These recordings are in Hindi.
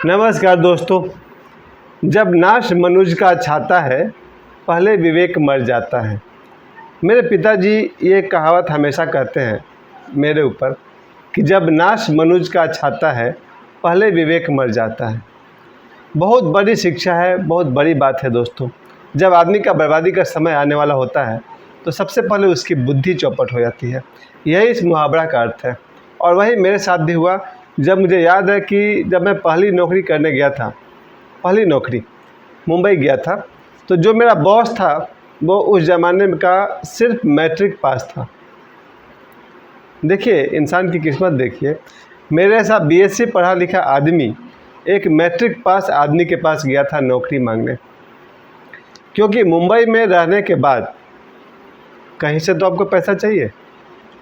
नमस्कार दोस्तों। जब नाश मनुज का छाता है, पहले विवेक मर जाता है। मेरे पिताजी ये कहावत हमेशा कहते हैं मेरे ऊपर कि जब नाश मनुज का छाता है, पहले विवेक मर जाता है। बहुत बड़ी शिक्षा है, बहुत बड़ी बात है दोस्तों। जब आदमी का बर्बादी का समय आने वाला होता है तो सबसे पहले उसकी बुद्धि चौपट हो जाती है। यही इस मुहावरा का अर्थ है और वही मेरे साथ भी हुआ। जब मुझे याद है कि जब मैं पहली नौकरी करने गया था, पहली नौकरी मुंबई गया था, तो जो मेरा बॉस था वो उस ज़माने का सिर्फ मैट्रिक पास था। देखिए इंसान की किस्मत देखिए, मेरे ऐसा बीएससी पढ़ा लिखा आदमी एक मैट्रिक पास आदमी के पास गया था नौकरी मांगने, क्योंकि मुंबई में रहने के बाद कहीं से तो आपको पैसा चाहिए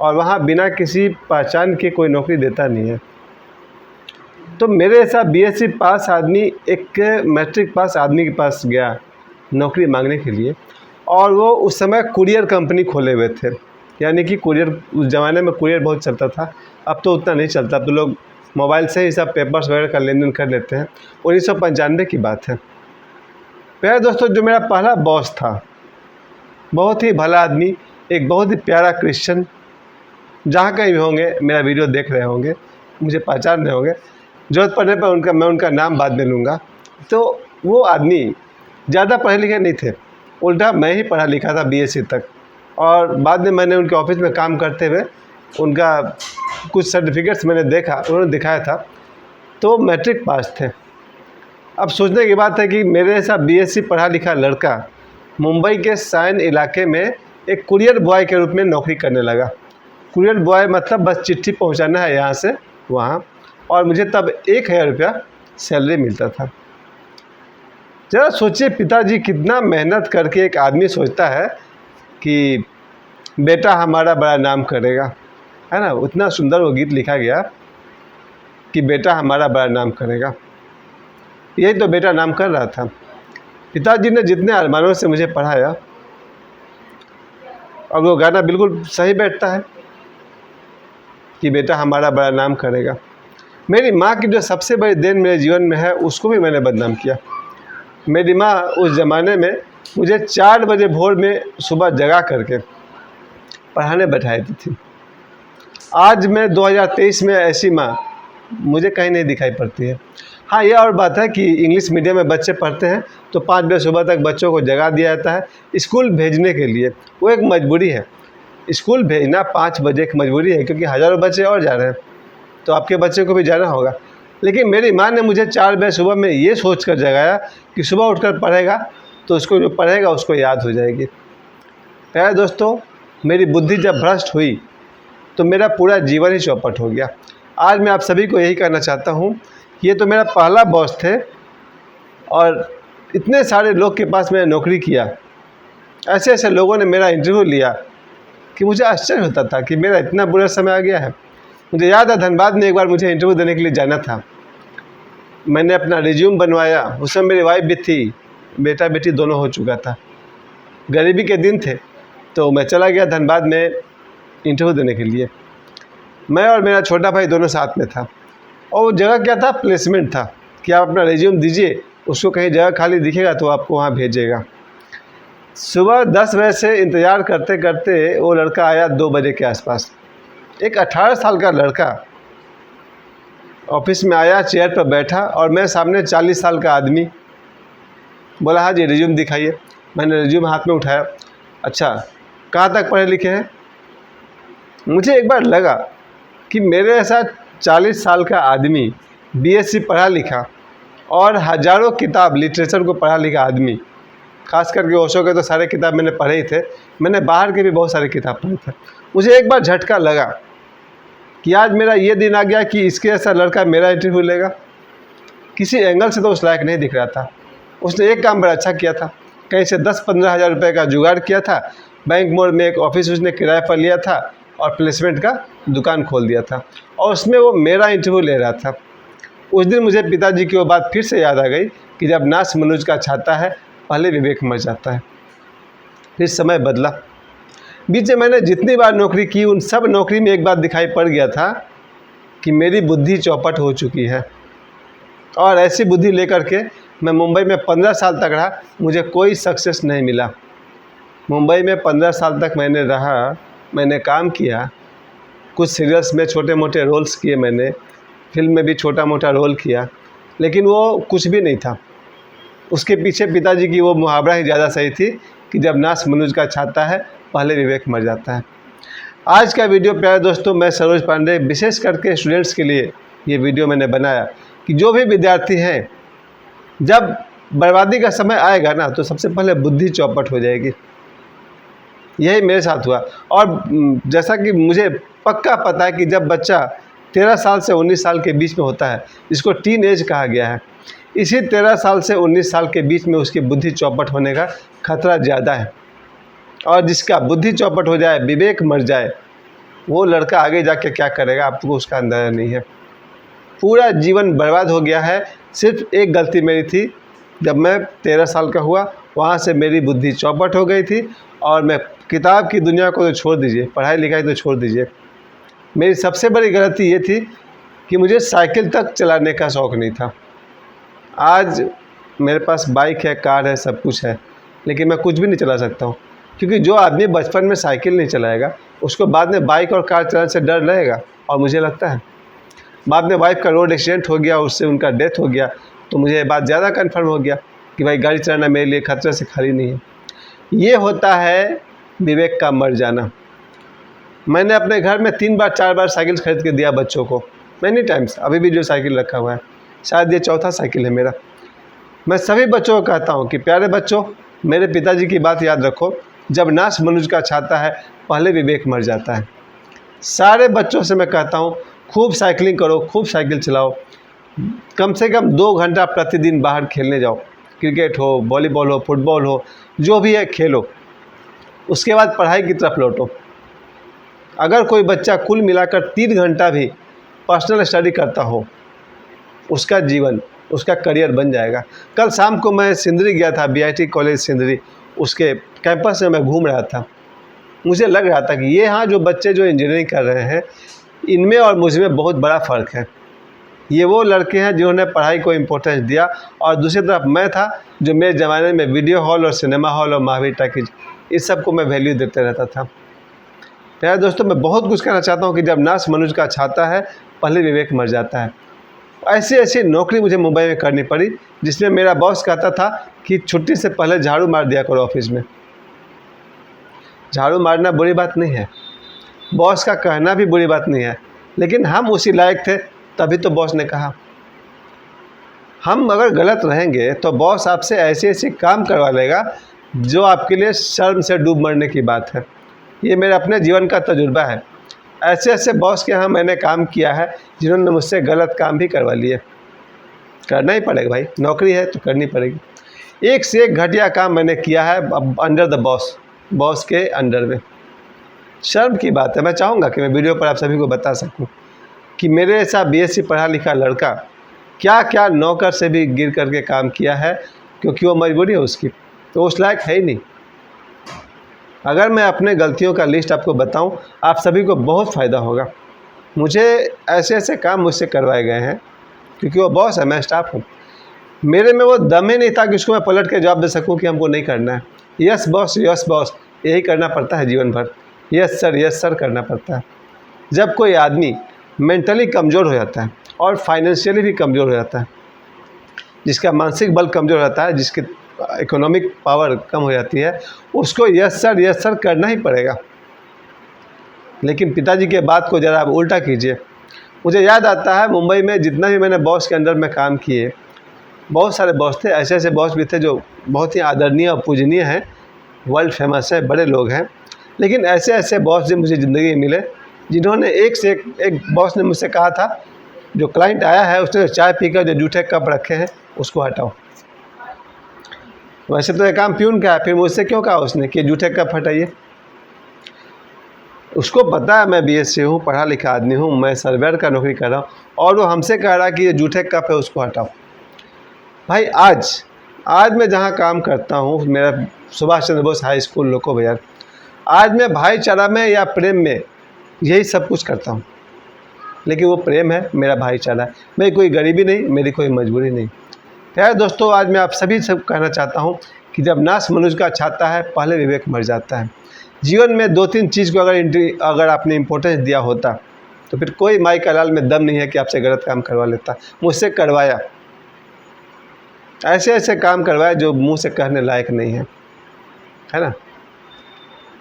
और वहाँ बिना किसी पहचान के कोई नौकरी देता नहीं है। तो मेरे ऐसा बीएससी पास आदमी एक मैट्रिक पास आदमी के पास गया नौकरी मांगने के लिए, और वो उस समय कुरियर कंपनी खोले हुए थे। यानी कि कुरियर, उस ज़माने में कुरियर बहुत चलता था, अब तो उतना नहीं चलता। अब तो लोग मोबाइल से ही सब पेपर्स वगैरह का लेन देन कर लेते हैं। 1995 की बात है। प्यारे दोस्तों, जो मेरा पहला बॉस था, बहुत ही भला आदमी, एक बहुत ही प्यारा क्रिश्चियन, जहाँ कहीं भी होंगे मेरा वीडियो देख रहे होंगे, मुझे पहचान रहे होंगे, ज़रूरत पड़ने पर मैं उनका नाम बाद में लूँगा। तो वो आदमी ज़्यादा पढ़े लिखे नहीं थे, उल्टा मैं ही पढ़ा लिखा था बीएससी तक, और बाद में मैंने उनके ऑफिस में काम करते हुए उनका कुछ सर्टिफिकेट्स मैंने देखा, उन्होंने दिखाया था, तो मैट्रिक पास थे। अब सोचने की बात है कि मेरे ऐसा बीएससी पढ़ा लिखा लड़का मुंबई के साइन इलाके में एक कुरियर बॉय के रूप में नौकरी करने लगा। कुरियर बॉय मतलब बस चिट्ठी पहुंचाना है यहाँ से वहाँ, और मुझे तब 1000 रुपया सैलरी मिलता था। ज़रा सोचिए, पिताजी कितना मेहनत करके एक आदमी सोचता है कि बेटा हमारा बड़ा नाम करेगा, है ना। उतना सुंदर वो गीत लिखा गया कि बेटा हमारा बड़ा नाम करेगा। यही तो बेटा नाम कर रहा था। पिताजी ने जितने अरमानों से मुझे पढ़ाया, और वो गाना बिल्कुल सही बैठता है कि बेटा हमारा बड़ा नाम करेगा। मेरी माँ की जो सबसे बड़ी देन मेरे जीवन में है, उसको भी मैंने बदनाम किया। मेरी माँ उस ज़माने में मुझे 4 बजे भोर में सुबह जगा करके पढ़ाने बैठाती थी। आज मैं 2023 में ऐसी माँ मुझे कहीं नहीं दिखाई पड़ती है। हाँ, ये और बात है कि इंग्लिश मीडियम में बच्चे पढ़ते हैं तो 5 बजे सुबह तक बच्चों को जगा दिया जाता है स्कूल भेजने के लिए। वो एक मजबूरी है, स्कूल भेजना 5 बजे एक मजबूरी है, क्योंकि हज़ारों बच्चे और जा रहे हैं, तो आपके बच्चे को भी जाना होगा। लेकिन मेरी माँ ने मुझे 4 बजे सुबह में ये सोच कर जगाया कि सुबह उठकर पढ़ेगा तो उसको जो पढ़ेगा उसको याद हो जाएगी। प्यारे दोस्तों, मेरी बुद्धि जब भ्रष्ट हुई तो मेरा पूरा जीवन ही चौपट हो गया। आज मैं आप सभी को यही कहना चाहता हूँ, ये तो मेरा पहला बॉस थे और इतने सारे लोग के पास मैंने नौकरी किया, ऐसे ऐसे लोगों ने मेरा इंटरव्यू लिया कि मुझे आश्चर्य होता था कि मेरा इतना बुरा समय आ गया है। मुझे याद है धनबाद में एक बार मुझे इंटरव्यू देने के लिए जाना था। मैंने अपना रिज्यूम बनवाया, उस समय मेरी वाइफ भी थी, बेटा बेटी दोनों हो चुका था, गरीबी के दिन थे, तो मैं चला गया धनबाद में इंटरव्यू देने के लिए। मैं और मेरा छोटा भाई दोनों साथ में था, और वो जगह क्या था, प्लेसमेंट था कि आप अपना रिज्यूम दीजिए, उसको कहीं जगह खाली दिखेगा तो आपको वहाँ भेजेगा। सुबह 10 बजे से इंतज़ार करते करते वो लड़का आया 2 बजे के आसपास। एक 18 साल का लड़का ऑफिस में आया, चेयर पर बैठा, और मैं सामने 40 साल का आदमी। बोला हाँ जी रिज्यूम दिखाइए। मैंने रिज्यूम हाथ में उठाया। अच्छा, कहाँ तक पढ़े लिखे हैं? मुझे एक बार लगा कि मेरे ऐसा 40 साल का आदमी, बीएससी पढ़ा लिखा और हज़ारों किताब लिटरेचर को पढ़ा लिखा आदमी, खास करके ओशो के तो सारे किताब मैंने पढ़े ही थे, मैंने बाहर के भी बहुत सारे किताब पढ़े थे। मुझे एक बार झटका लगा कि आज मेरा ये दिन आ गया कि इसके ऐसा लड़का मेरा इंटरव्यू लेगा। किसी एंगल से तो उस लायक नहीं दिख रहा था। उसने एक काम बड़ा अच्छा किया था, कहीं से 10-15 हज़ार रुपये का जुगाड़ किया था, बैंक मोड़ में एक ऑफिस उसने किराए पर लिया था और प्लेसमेंट का दुकान खोल दिया था, और उसमें वो मेरा इंटरव्यू ले रहा था। उस दिन मुझे पिताजी की वो बात फिर से याद आ गई कि जब नाश मनुज का छाता है, पहले विवेक मर जाता है। फिर समय बदला। बीच में मैंने जितनी बार नौकरी की, उन सब नौकरी में एक बात दिखाई पड़ गया था कि मेरी बुद्धि चौपट हो चुकी है। और ऐसी बुद्धि लेकर के मैं मुंबई में 15 साल तक रहा, मुझे कोई सक्सेस नहीं मिला। मुंबई में 15 साल तक मैंने रहा, मैंने काम किया, कुछ सीरियल्स में छोटे मोटे रोल्स किए, मैंने फिल्म में भी छोटा मोटा रोल किया, लेकिन वो कुछ भी नहीं था। उसके पीछे पिताजी की वो मुहावरा ही ज़्यादा सही थी कि जब नाश मनुज का छाता है, पहले विवेक मर जाता है। आज का वीडियो प्यारे दोस्तों, मैं सरोज पांडे विशेष करके स्टूडेंट्स के लिए ये वीडियो मैंने बनाया कि जो भी विद्यार्थी हैं, जब बर्बादी का समय आएगा ना, तो सबसे पहले बुद्धि चौपट हो जाएगी। यही मेरे साथ हुआ। और जैसा कि मुझे पक्का पता है कि जब बच्चा 13 साल से 19 साल के बीच में होता है, जिसको टीन एज कहा गया है, इसी 13 साल से 19 साल के बीच में उसकी बुद्धि चौपट होने का खतरा ज़्यादा है। और जिसका बुद्धि चौपट हो जाए, विवेक मर जाए, वो लड़का आगे जाके क्या करेगा आपको उसका अंदाज़ा नहीं है। पूरा जीवन बर्बाद हो गया है। सिर्फ एक गलती मेरी थी, जब मैं 13 साल का हुआ, वहाँ से मेरी बुद्धि चौपट हो गई थी और मैं किताब की दुनिया को तो छोड़ दीजिए, पढ़ाई लिखाई तो छोड़ दीजिए। मेरी सबसे बड़ी गलती ये थी कि मुझे साइकिल तक चलाने का शौक़ नहीं था। आज मेरे पास बाइक है, कार है, सब कुछ है, लेकिन मैं कुछ भी नहीं चला सकता हूँ, क्योंकि जो आदमी बचपन में साइकिल नहीं चलाएगा, उसको बाद में बाइक और कार चलाने से डर लगेगा। और मुझे लगता है बाद में वाइफ का रोड एक्सीडेंट हो गया, उससे उनका डेथ हो गया, तो मुझे ये बात ज़्यादा कन्फर्म हो गया कि भाई गाड़ी चलाना मेरे लिए खतरे से खाली नहीं है। ये होता है विवेक का मर जाना। मैंने अपने घर में 3 बार 4 बार साइकिल खरीद के दिया बच्चों को, मैनी टाइम्स। अभी भी जो साइकिल रखा हुआ है, शायद ये चौथा साइकिल है मेरा। मैं सभी बच्चों को कहता हूँ कि प्यारे बच्चों, मेरे पिताजी की बात याद रखो, जब नाश मनुज का छाता है, पहले विवेक मर जाता है। सारे बच्चों से मैं कहता हूँ, खूब साइकिलिंग करो, खूब साइकिल चलाओ, कम से कम 2 घंटा प्रतिदिन बाहर खेलने जाओ, क्रिकेट हो, वॉलीबॉल हो, फुटबॉल हो, जो भी है खेलो। उसके बाद पढ़ाई की तरफ लौटो। अगर कोई बच्चा कुल मिलाकर 3 घंटा भी पर्सनल स्टडी करता हो, उसका जीवन, उसका करियर बन जाएगा। कल शाम को मैं सिंदरी गया था, बीआईटी कॉलेज सिंदरी, उसके कैंपस में मैं घूम रहा था। मुझे लग रहा था कि ये यहाँ जो बच्चे जो इंजीनियरिंग कर रहे हैं, इनमें और मुझ में बहुत बड़ा फ़र्क है। ये वो लड़के हैं जिन्होंने पढ़ाई को इम्पोर्टेंस दिया, और दूसरी तरफ मैं था जो मेरे ज़माने में वीडियो हॉल और सिनेमा हॉल और महावीर टॉकीज, इस सब को मैं वैल्यू देते रहता था। प्यारे दोस्तों, मैं बहुत कुछ कहना चाहता हूँ कि जब नाश मनुज का छाता है, पहले विवेक मर जाता है। ऐसी ऐसी नौकरी मुझे मुंबई में करनी पड़ी, जिसमें मेरा बॉस कहता था कि छुट्टी से पहले झाड़ू मार दिया करो ऑफिस में। झाड़ू मारना बुरी बात नहीं है, बॉस का कहना भी बुरी बात नहीं है, लेकिन हम उसी लायक थे, तभी तो बॉस ने कहा। हम अगर गलत रहेंगे तो बॉस आपसे ऐसे ऐसे काम करवा लेगा जो आपके लिए शर्म से डूब मरने की बात है। ये मेरे अपने जीवन का तजुर्बा है। ऐसे ऐसे बॉस के यहाँ मैंने काम किया है जिन्होंने मुझसे गलत काम भी करवा लिए। करना ही पड़ेगा भाई, नौकरी है तो करनी पड़ेगी। एक से एक घटिया काम मैंने किया है अंडर द बॉस, बॉस के अंडर में। शर्म की बात है। मैं चाहूँगा कि मैं वीडियो पर आप सभी को बता सकूँ कि मेरे ऐसा बीएससी पढ़ा लिखा लड़का क्या क्या नौकर से भी गिर करके काम किया है, क्योंकि वो मजबूरी है उसकी, तो उस लायक है ही नहीं। अगर मैं अपने गलतियों का लिस्ट आपको बताऊं, आप सभी को बहुत फ़ायदा होगा। मुझे ऐसे ऐसे काम मुझसे करवाए गए हैं, क्योंकि वो बॉस है, मैं स्टाफ हूँ। मेरे में वो दम ही नहीं था कि उसको मैं पलट के जवाब दे सकूँ कि हमको नहीं करना है। यस बॉस, यही करना पड़ता है जीवन भर। यस सर करना पड़ता है। जब कोई आदमी मेंटली कमज़ोर हो जाता है और फाइनेंशियली भी कमज़ोर हो जाता है, जिसका मानसिक बल कमज़ोर रहता है, जिसकी इकोनॉमिक पावर कम हो जाती है, उसको यस सर करना ही पड़ेगा। लेकिन पिताजी के बात को ज़रा आप उल्टा कीजिए। मुझे याद आता है मुंबई में जितना भी मैंने बॉस के अंडर में काम किए, बहुत सारे बॉस थे, ऐसे ऐसे बॉस भी थे जो बहुत ही आदरणीय और पूजनीय हैं, वर्ल्ड फेमस है, बड़े लोग हैं। लेकिन ऐसे ऐसे बॉस जो मुझे ज़िंदगी में मिले, जिन्होंने एक से एक बॉस ने मुझसे कहा था, जो क्लाइंट आया है उसने चाय पीकर जो जूठे कप रखे हैं उसको हटाओ। वैसे तो ये काम प्यून का है, फिर मुझसे क्यों कहा उसने कि जूठे कप हटाइए? उसको पता है मैं बीएससी हूँ, पढ़ा लिखा आदमी हूँ, मैं सर्वेयर का नौकरी कर रहा हूँ, और वो हमसे कह रहा है कि ये जूठे कप है उसको हटाओ। भाई आज मैं जहाँ काम करता हूँ, मेरा सुभाष चंद्र बोस हाई स्कूल लोको बाजार, आज मैं भाईचारा में या प्रेम में यही सब कुछ करता हूँ। लेकिन वो प्रेम है, मेरा भाईचारा है। मेरी कोई गरीबी नहीं, मेरी कोई मजबूरी नहीं। खैर दोस्तों, आज मैं आप सभी से कहना चाहता हूँ कि जब नाश मनुष्य का छाता है, पहले विवेक मर जाता है। जीवन में 2-3 चीज़ को अगर आपने इम्पोर्टेंस दिया होता तो फिर कोई माई का लाल में दम नहीं है कि आपसे गलत काम करवा लेता। मुझसे करवाया, ऐसे ऐसे काम करवाया जो मुंह से कहने लायक नहीं है ना।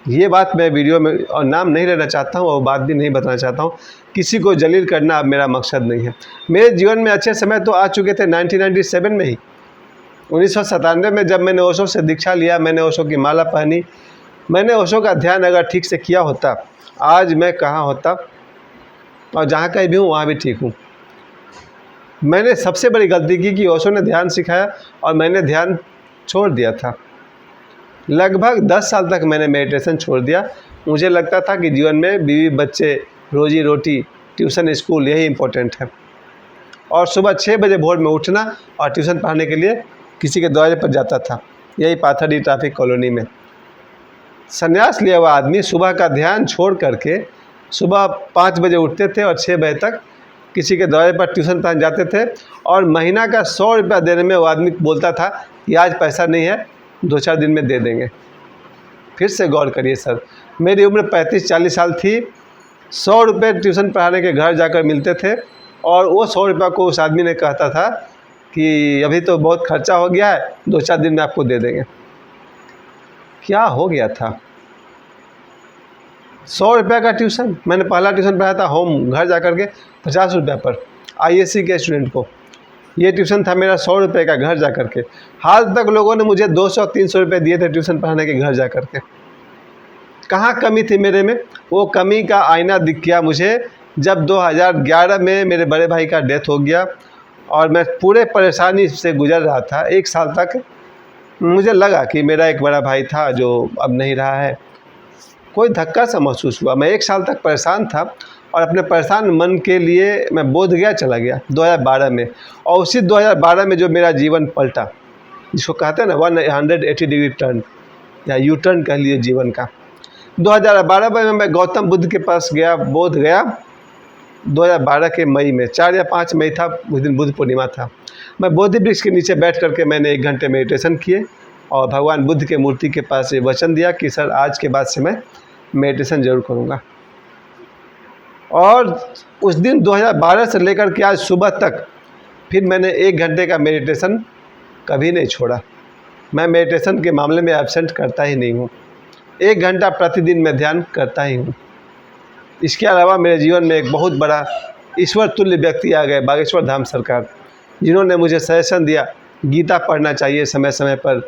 ये बात मैं वीडियो में और नाम नहीं लेना चाहता हूँ और बात भी नहीं बताना चाहता हूँ। किसी को जलील करना अब मेरा मकसद नहीं है। मेरे जीवन में अच्छे समय तो आ चुके थे 1997 में ही। 1997 में जब मैंने ओशो से दीक्षा लिया, मैंने ओशो की माला पहनी, मैंने ओशो का ध्यान अगर ठीक से किया होता, आज मैं कहाँ होता, और जहाँ कहीं भी हूँ वहाँ भी ठीक हूँ। मैंने सबसे बड़ी गलती की कि ओशो ने ध्यान सिखाया और मैंने ध्यान छोड़ दिया था। लगभग 10 साल तक मैंने मेडिटेशन छोड़ दिया। मुझे लगता था कि जीवन में बीवी बच्चे, रोजी रोटी, ट्यूशन, स्कूल यही इम्पोर्टेंट है, और सुबह 6 बजे भोर में उठना और ट्यूशन पढ़ाने के लिए किसी के दरवाजे पर जाता था, यही पाथरडी ट्रैफिक कॉलोनी में। संन्यास लिया हुआ आदमी सुबह का ध्यान छोड़ करके सुबह 5 बजे उठते थे और 6 बजे तक किसी के दरवाजे पर ट्यूशन पढ़ाने जाते थे, और महीना का 100 रुपया देने में वो आदमी बोलता था कि आज पैसा नहीं है, 2-4 दिन में दे देंगे। फिर से गौर करिए सर, मेरी उम्र 35-40 साल थी। 100 रुपये ट्यूशन पढ़ाने के घर जाकर मिलते थे, और वो 100 रुपये को उस आदमी ने कहता था कि अभी तो बहुत खर्चा हो गया है, 2-4 दिन में आपको दे देंगे। क्या हो गया था? 100 रुपये का ट्यूशन। मैंने पहला ट्यूशन पढ़ाया था होम, घर जा कर के 50 रुपये पर, ISC के स्टूडेंट को। ये ट्यूशन था मेरा 100 रुपये का, घर जा कर के। हाल तक लोगों ने मुझे 200-300 रुपये दिए थे ट्यूशन पढ़ाने के, घर जा कर के। कहाँ कमी थी मेरे में? वो कमी का आईना दिख गया मुझे जब 2011 में मेरे बड़े भाई का डेथ हो गया, और मैं पूरे परेशानी से गुजर रहा था। 1 साल तक मुझे लगा कि मेरा एक बड़ा भाई था जो अब नहीं रहा है। कोई धक्का सा महसूस हुआ। मैं 1 साल तक परेशान था, और अपने परेशान मन के लिए मैं बोधगया चला गया 2012 में, और उसी 2012 में जो मेरा जीवन पलटा, जिसको कहते हैं ना 180 डिग्री टर्न या यू टर्न कह लीजिए जीवन का। 2012 में मैं गौतम बुद्ध के पास गया, बोध गया। 2012 के मई में, 4 या 5 मई था, उस दिन बुद्ध पूर्णिमा था। मैं बोधि वृक्ष के नीचे बैठ करके मैंने 1 घंटे मेडिटेशन किए, और भगवान बुद्ध के मूर्ति के पास ये वचन दिया कि सर आज के बाद से मैं मेडिटेशन ज़रूर करूँगा। और उस दिन 2012 से लेकर के आज सुबह तक फिर मैंने 1 घंटे का मेडिटेशन कभी नहीं छोड़ा। मैं मेडिटेशन के मामले में एब्सेंट करता ही नहीं हूँ। 1 घंटा प्रतिदिन मैं ध्यान करता ही हूँ। इसके अलावा मेरे जीवन में एक बहुत बड़ा ईश्वर तुल्य व्यक्ति आ गए, बागेश्वर धाम सरकार, जिन्होंने मुझे सजेशन दिया गीता पढ़ना चाहिए समय समय पर,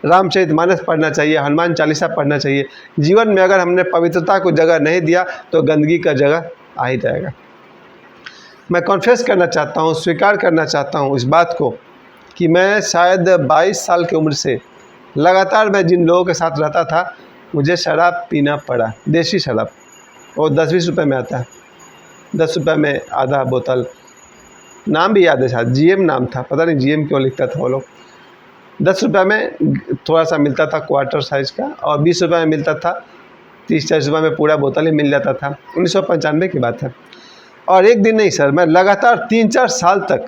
रामचरितमानस पढ़ना चाहिए, हनुमान चालीसा पढ़ना चाहिए। जीवन में अगर हमने पवित्रता को जगह नहीं दिया तो गंदगी का जगह आ ही जाएगा। मैं कॉन्फेस करना चाहता हूँ, स्वीकार करना चाहता हूँ इस बात को कि मैं शायद 22 साल की उम्र से लगातार मैं जिन लोगों के साथ रहता था, मुझे शराब पीना पड़ा। देसी शराब, वो 10-20 रुपये में आता है, 10 रुपये में आधा बोतल। नाम भी याद है शायद, GM नाम था, पता नहीं GM क्यों लिखता था वो लोग। 10 रुपये में थोड़ा सा मिलता था क्वार्टर साइज़ का, और 20 रुपये में मिलता था, 30-40 रुपये में पूरा बोतल ही मिल जाता था। 1995 की बात है। और एक दिन नहीं सर, मैं लगातार 3-4 साल तक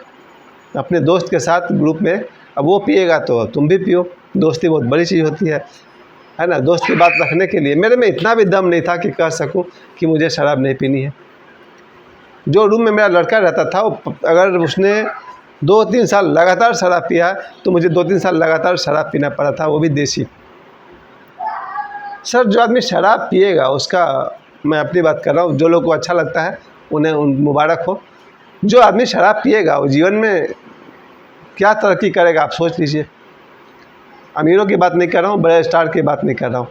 अपने दोस्त के साथ ग्रुप में, अब वो पिएगा तो तुम भी पियो, दोस्ती बहुत बड़ी चीज़ होती है ना। दोस्त की बात रखने के लिए मेरे में इतना भी दम नहीं था कि कह सकूं कि मुझे शराब नहीं पीनी है। जो रूम में मेरा लड़का रहता था, अगर उसने 2-3 साल लगातार शराब पिया तो मुझे 2-3 साल लगातार शराब पीना पड़ा था, वो भी देसी। सर जो आदमी शराब पिएगा उसका, मैं अपनी बात कर रहा हूँ, जो लोग को अच्छा लगता है उन्हें मुबारक हो। जो आदमी शराब पिएगा वो जीवन में क्या तरक्की करेगा आप सोच लीजिए। अमीरों की बात नहीं कर रहा हूँ, बड़े स्टार की बात नहीं कर रहा हूँ।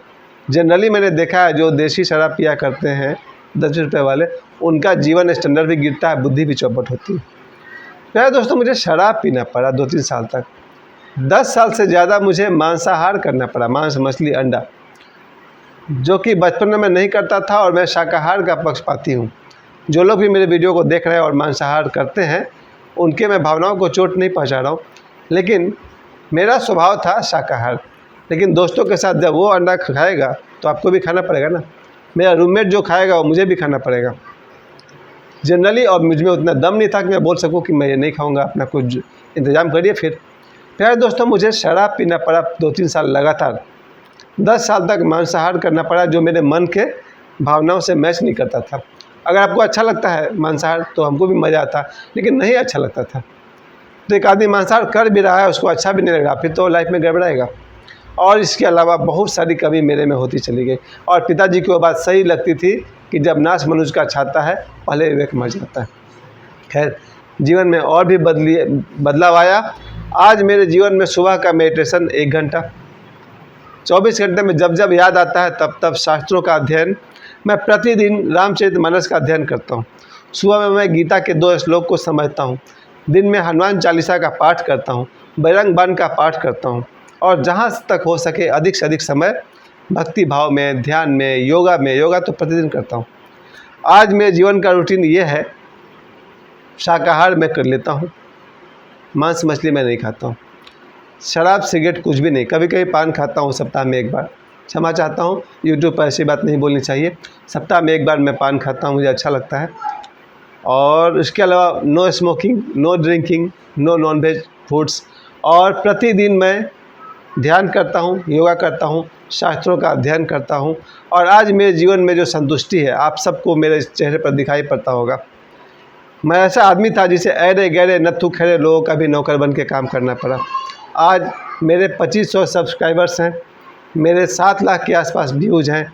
जनरली मैंने देखा है जो देसी शराब पिया करते हैं 10 रुपये वाले, उनका जीवन स्टैंडर्ड भी गिरता है, बुद्धि भी चौपट होती है। प्यारे दोस्तों, मुझे शराब पीना पड़ा 2-3 साल तक। 10 साल से ज़्यादा मुझे मांसाहार करना पड़ा, मांस, मछली, अंडा, जो कि बचपन में मैं नहीं करता था, और मैं शाकाहार का पक्षपाती हूँ। जो लोग भी मेरे वीडियो को देख रहे हैं और मांसाहार करते हैं, उनके मैं भावनाओं को चोट नहीं पहुँचा रहा हूँ, लेकिन मेरा स्वभाव था शाकाहार। लेकिन दोस्तों के साथ जब वो अंडा खाएगा तो आपको भी खाना पड़ेगा ना। मेरा रूममेट जो खाएगा वो मुझे भी खाना पड़ेगा। जनरली, और मुझ में उतना दम नहीं था कि मैं बोल सकूं कि मैं ये नहीं खाऊंगा, अपना कुछ इंतज़ाम करिए। फिर प्यारे दोस्तों, मुझे शराब पीना पड़ा 2-3 साल लगातार। 10 साल तक मांसाहार करना पड़ा, जो मेरे मन के भावनाओं से मैच नहीं करता था। अगर आपको अच्छा लगता है मांसाहार तो हमको भी मज़ा आता, लेकिन नहीं अच्छा लगता था। तो एक आदमी मांसाहार कर भी रहा है, उसको अच्छा भी नहीं लग रहा, फिर तो लाइफ में गड़बड़ाएगा। और इसके अलावा बहुत सारी कमी मेरे में होती चली गई। और पिताजी की वो बात सही लगती थी कि जब नाश मनुष्य का छाता है, पहले विवेक मर जाता है। खैर, जीवन में और भी बदलाव आया। आज मेरे जीवन में सुबह का मेडिटेशन 1 घंटा, 24 घंटे में जब जब याद आता है तब तब शास्त्रों का अध्ययन। मैं प्रतिदिन रामचरितमानस का अध्ययन करता हूँ। सुबह में मैं गीता के 2 श्लोक को समझता हूँ। दिन में हनुमान चालीसा का पाठ करता हूँ, बजरंग बाण का पाठ करता हूँ, और जहाँ तक हो सके अधिक से अधिक समय भक्ति भाव में, ध्यान में, योगा तो प्रतिदिन करता हूँ। आज मेरे जीवन का रूटीन ये है, शाकाहार मैं कर लेता हूँ, मांस मछली मैं नहीं खाता हूँ, शराब सिगरेट कुछ भी नहीं, कभी कभी पान खाता हूँ सप्ताह में 1 बार। क्षमा चाहता हूँ, यूट्यूब पर ऐसी बात नहीं बोलनी चाहिए। सप्ताह में 1 बार मैं पान खाता हूँ, मुझे अच्छा लगता है। और इसके अलावा no smoking, no drinking, no non veg foods. और प्रतिदिन मैं ध्यान करता हूँ, योगा करता हूँ, शास्त्रों का अध्ययन करता हूँ। और आज मेरे जीवन में जो संतुष्टि है, आप सबको मेरे चेहरे पर दिखाई पड़ता होगा। मैं ऐसा आदमी था जिसे ऐरे गहरे नत्थु खैरे लोगों का भी नौकर बन के काम करना पड़ा। आज मेरे 2500 सब्सक्राइबर्स हैं, मेरे 7 लाख के आसपास व्यूज़ हैं।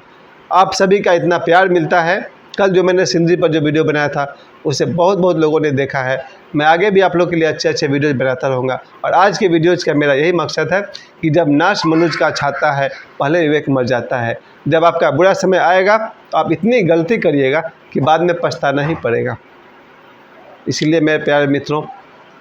आप सभी का इतना प्यार मिलता है। कल जो मैंने सिंदरी पर जो वीडियो बनाया था, उसे बहुत बहुत लोगों ने देखा है। मैं आगे भी आप लोग के लिए अच्छे अच्छे वीडियोज़ बनाता रहूँगा। और आज के वीडियोज़ का मेरा यही मकसद है कि जब नाश मनुष्य का छाता है, पहले विवेक मर जाता है। जब आपका बुरा समय आएगा तो आप इतनी गलती करिएगा कि बाद में पछताना ही पड़ेगा। इसलिए मेरे प्यारे मित्रों,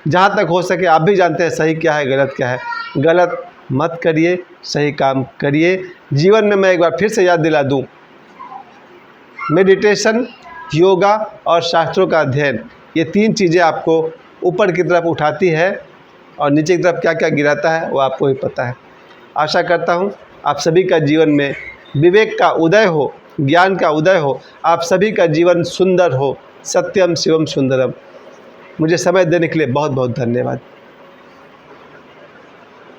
जहाँ तक हो सके, आप भी जानते हैं सही क्या है, गलत क्या है। गलत मत करिए, सही काम करिए। जीवन में मैं एक बार फिर से याद दिला दूँ, मेडिटेशन, योगा और शास्त्रों का अध्ययन, ये 3 चीज़ें आपको ऊपर की तरफ उठाती है, और नीचे की तरफ क्या क्या गिराता है वो आपको ही पता है। आशा करता हूँ आप सभी का जीवन में विवेक का उदय हो, ज्ञान का उदय हो, आप सभी का जीवन सुंदर हो। सत्यम शिवम सुंदरम। मुझे समय देने के लिए बहुत बहुत धन्यवाद।